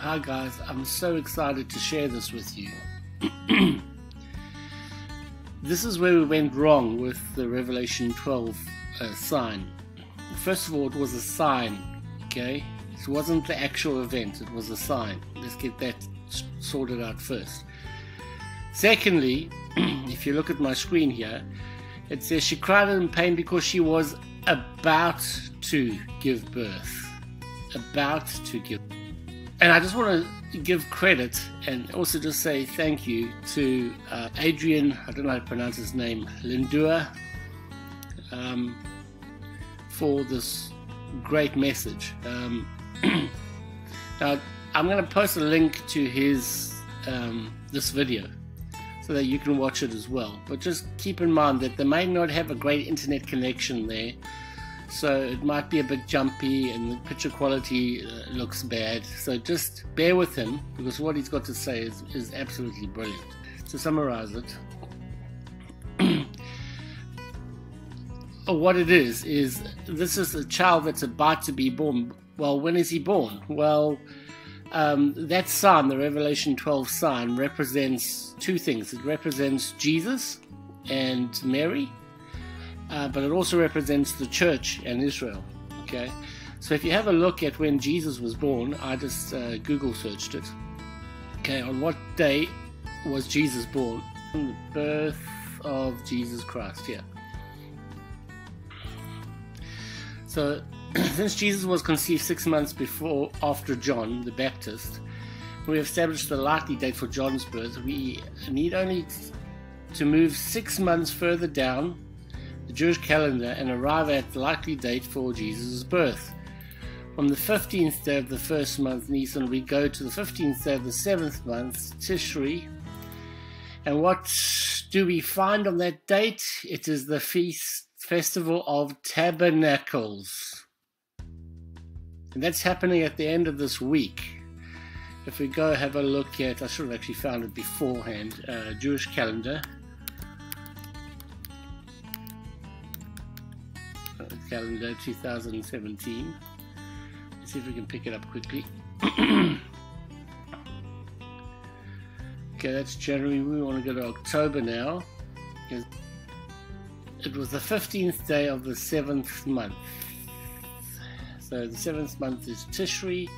Hi guys, I'm so excited to share this with you. This is where we went wrong with the Revelation 12 sign. First of all, it was a sign, okay? It wasn't the actual event, it was a sign. Let's get that sorted out first. Secondly, if you look at my screen here, it says she cried in pain because she was about to give birth. About to give. And I just want to give credit and also just say thank you to Adrian, I don't know how to pronounce his name, Lindauer, for this great message. Now, I'm going to post a link to his this video so that you can watch it as well. But just keep in mind that they may not have a great internet connection there, so it might be a bit jumpy and the picture quality looks bad. So just bear with him, because what he's got to say is absolutely brilliant. To summarize it, what it is this is a child that's about to be born. Well, when is he born? Well, that sign, the Revelation 12 sign, represents two things. It represents Jesus and Mary, but it also represents the church and Israel. Okay, so if you have a look at when Jesus was born, I just Google searched it. Okay, on what day was Jesus born? The birth of Jesus Christ. Yeah. So since Jesus was conceived 6 months after John the Baptist, we have established the likely date for John's birth. We need only to move 6 months further down the Jewish calendar and arrive at the likely date for Jesus' birth. From the 15th day of the first month, Nisan, we go to the 15th day of the 7th month, Tishri. And what do we find on that date? It is the festival of Tabernacles. And that's happening at the end of this week. If we go have a look at, I should have actually found it beforehand, Jewish calendar. Calendar 2017. Let's see if we can pick it up quickly. Okay, that's January. We want to go to October now. It was the 15th day of the 7th month. So the 7th month is Tishri.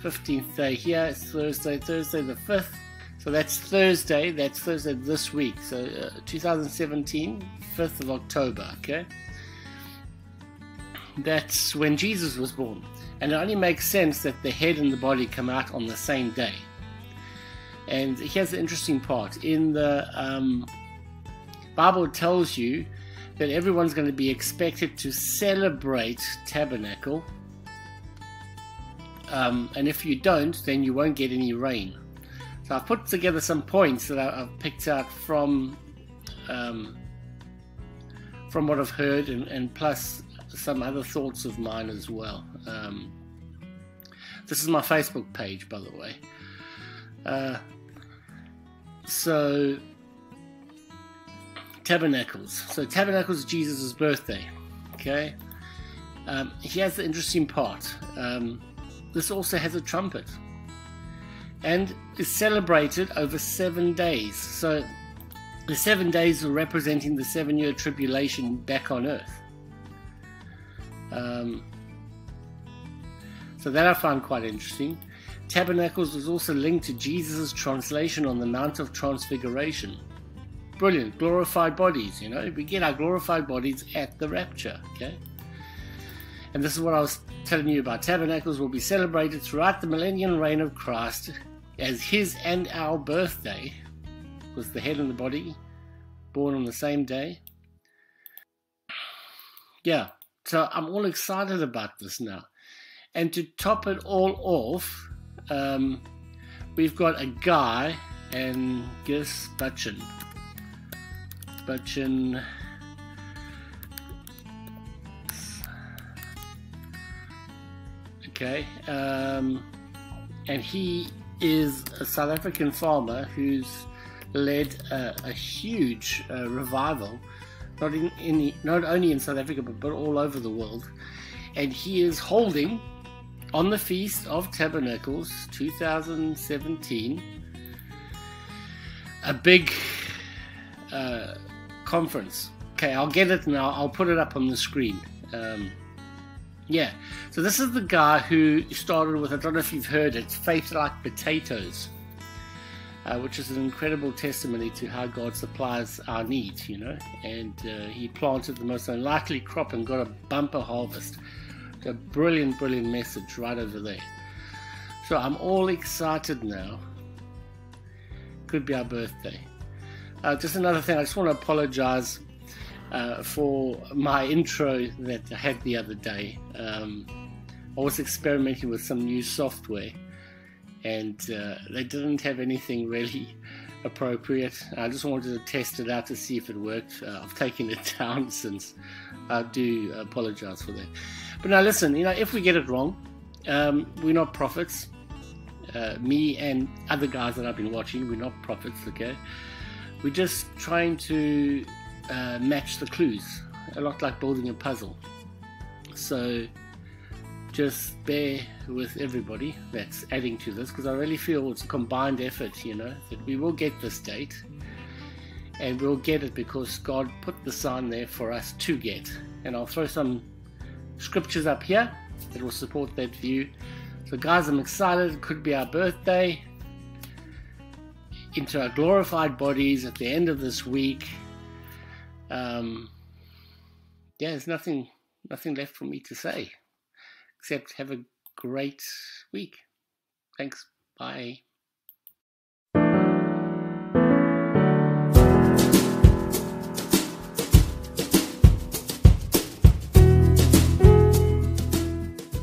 15th day here is Thursday the 5th. So that's Thursday this week. So 2017, 5th of October, okay? That's when Jesus was born. And it only makes sense that the head and the body come out on the same day. And here's the interesting part. In the Bible, it tells you that everyone's going to be expected to celebrate Tabernacle. And if you don't, then you won't get any rain. So I've put together some points that I've picked out from what I've heard, and plus some other thoughts of mine as well. This is my Facebook page, by the way. So Tabernacles. So Tabernacles is Jesus' birthday. Okay. Here's the interesting part. This also has a trumpet, and is celebrated over 7 days. So the 7 days are representing the 7-year tribulation back on earth. So that I found quite interesting. Tabernacles was also linked to Jesus' translation on the Mount of Transfiguration. Brilliant, glorified bodies, you know, we get our glorified bodies at the rapture, okay? And this is what I was telling you about. Tabernacles will be celebrated throughout the millennial reign of Christ as his and our birthday, was the head and the body born on the same day. Yeah, so I'm all excited about this now. And to top it all off, we've got a guy, and guess Butchin. Okay, and he is a South African farmer who's led a huge revival, not only in South Africa but all over the world, and he is holding on the Feast of Tabernacles 2017, a big conference. Okay, I'll get it now. I'll put it up on the screen. Yeah, so this is the guy who started with, I don't know if you've heard it, Faith Like Potatoes, which is an incredible testimony to how God supplies our needs, you know. And he planted the most unlikely crop and got a bumper harvest. A brilliant, brilliant message right over there. So I'm all excited now. Could be our birthday. Just another thing, I just want to apologize for my intro that I had the other day. I was experimenting with some new software, and they didn't have anything really appropriate. I just wanted to test it out to see if it worked. I've taken it down since. I do apologize for that. But now listen, you know, if we get it wrong, we're not prophets. Me and other guys that I've been watching, we're not prophets, okay? We're just trying to match the clues, a lot like building a puzzle. So just bear with everybody that's adding to this, because I really feel it's a combined effort, you know, that we will get this date, and we'll get it because God put the sign there for us to get. And I'll throw some scriptures up here that will support that view. So guys, I'm excited. It could be our birthday, into our glorified bodies at the end of this week. Yeah, there's nothing left for me to say except have a great week. Thanks. Bye.